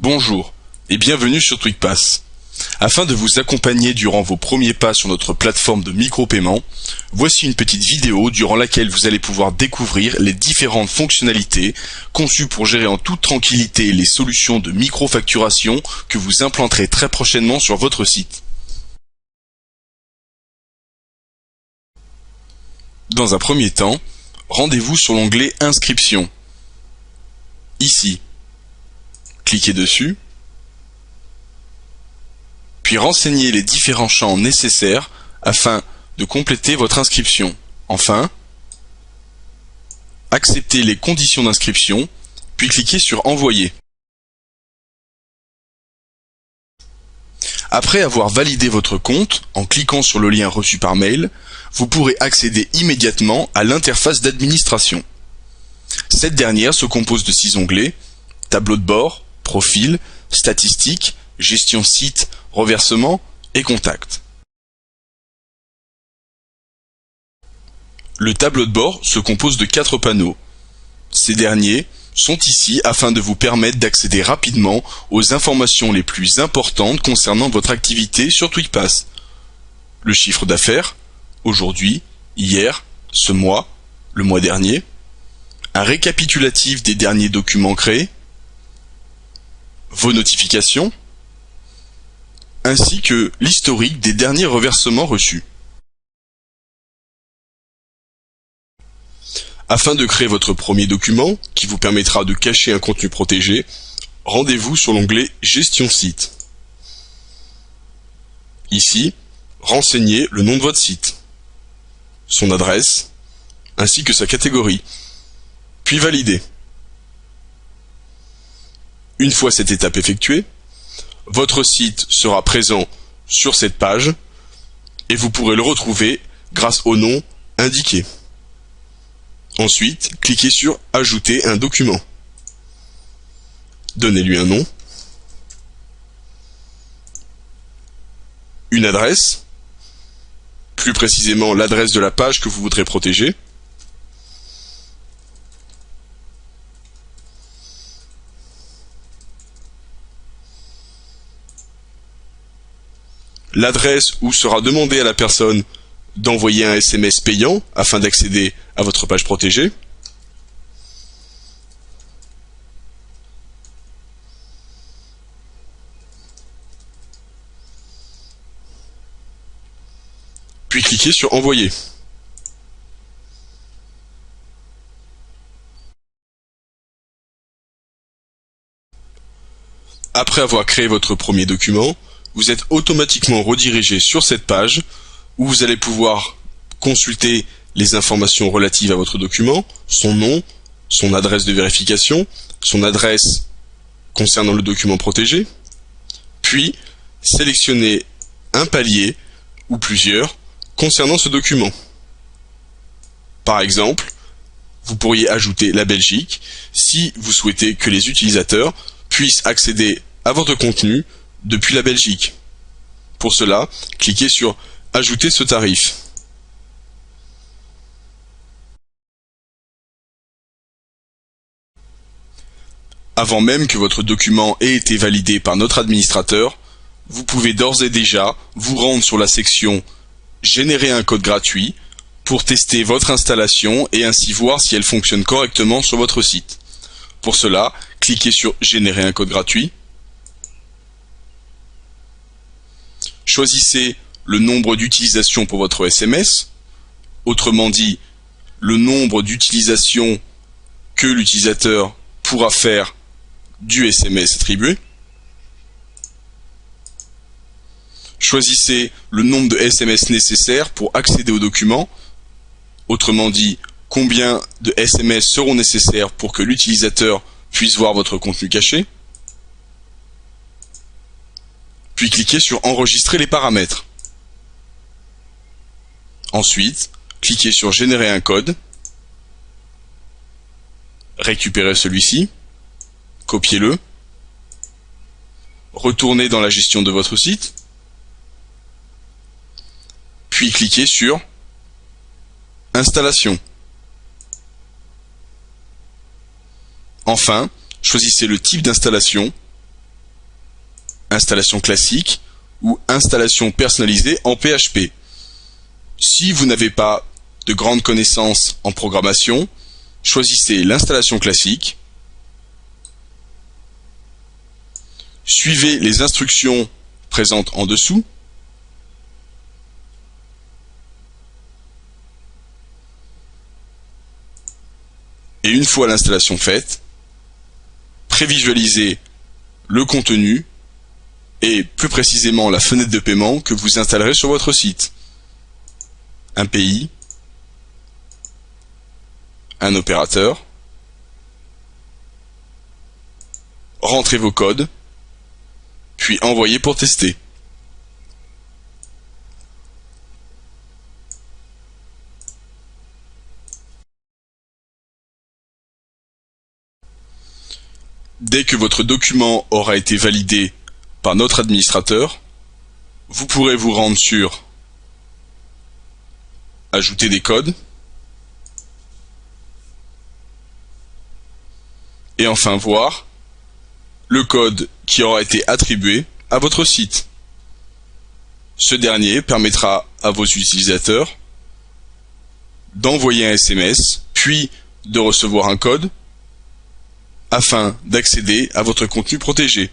Bonjour et bienvenue sur TwigPass. Afin de vous accompagner durant vos premiers pas sur notre plateforme de micro-paiement, voici une petite vidéo durant laquelle vous allez pouvoir découvrir les différentes fonctionnalités conçues pour gérer en toute tranquillité les solutions de micro-facturation que vous implanterez très prochainement sur votre site. Dans un premier temps, rendez-vous sur l'onglet Inscription. Ici, cliquez dessus, puis renseignez les différents champs nécessaires afin de compléter votre inscription. Enfin, acceptez les conditions d'inscription, puis cliquez sur Envoyer. Après avoir validé votre compte, en cliquant sur le lien reçu par mail, vous pourrez accéder immédiatement à l'interface d'administration. Cette dernière se compose de 6 onglets: tableau de bord, profil, statistiques, gestion site, reversement et contact. Le tableau de bord se compose de 4 panneaux. Ces derniers sont ici afin de vous permettre d'accéder rapidement aux informations les plus importantes concernant votre activité sur TwigPass. Le chiffre d'affaires, aujourd'hui, hier, ce mois, le mois dernier, un récapitulatif des derniers documents créés, vos notifications, ainsi que l'historique des derniers reversements reçus. Afin de créer votre premier document, qui vous permettra de cacher un contenu protégé, rendez-vous sur l'onglet Gestion site. Ici, renseignez le nom de votre site, son adresse, ainsi que sa catégorie, puis validez. Une fois cette étape effectuée, votre site sera présent sur cette page et vous pourrez le retrouver grâce au nom indiqué. Ensuite, cliquez sur Ajouter un document. Donnez-lui un nom, une adresse, plus précisément l'adresse de la page que vous voudrez protéger, l'adresse où sera demandé à la personne d'envoyer un SMS payant afin d'accéder à votre page protégée, puis cliquez sur Envoyer. Après avoir créé votre premier document, vous êtes automatiquement redirigé sur cette page où vous allez pouvoir consulter les informations relatives à votre document, son nom, son adresse de vérification, son adresse concernant le document protégé, puis sélectionner un palier ou plusieurs concernant ce document. Par exemple, vous pourriez ajouter la Belgique si vous souhaitez que les utilisateurs puissent accéder à votre contenu depuis la Belgique. Pour cela, cliquez sur Ajouter ce tarif. Avant même que votre document ait été validé par notre administrateur, vous pouvez d'ores et déjà vous rendre sur la section Générer un code gratuit pour tester votre installation et ainsi voir si elle fonctionne correctement sur votre site. Pour cela, cliquez sur Générer un code gratuit. Choisissez le nombre d'utilisations pour votre SMS, autrement dit, le nombre d'utilisations que l'utilisateur pourra faire du SMS attribué. Choisissez le nombre de SMS nécessaires pour accéder au document, autrement dit, combien de SMS seront nécessaires pour que l'utilisateur puisse voir votre contenu caché. Puis cliquez sur Enregistrer les paramètres. Ensuite, cliquez sur Générer un code, récupérez celui-ci, copiez-le, retournez dans la gestion de votre site, puis cliquez sur Installation. Enfin, choisissez le type d'installation, installation classique ou installation personnalisée en PHP. Si vous n'avez pas de grandes connaissances en programmation, choisissez l'installation classique. Suivez les instructions présentes en dessous. Et une fois l'installation faite, prévisualisez le contenu et plus précisément la fenêtre de paiement que vous installerez sur votre site. Un pays, un opérateur, rentrez vos codes, puis envoyez pour tester. Dès que votre document aura été validé par notre administrateur, vous pourrez vous rendre sur Ajouter des codes et enfin voir le code qui aura été attribué à votre site. Ce dernier permettra à vos utilisateurs d'envoyer un SMS, puis de recevoir un code afin d'accéder à votre contenu protégé.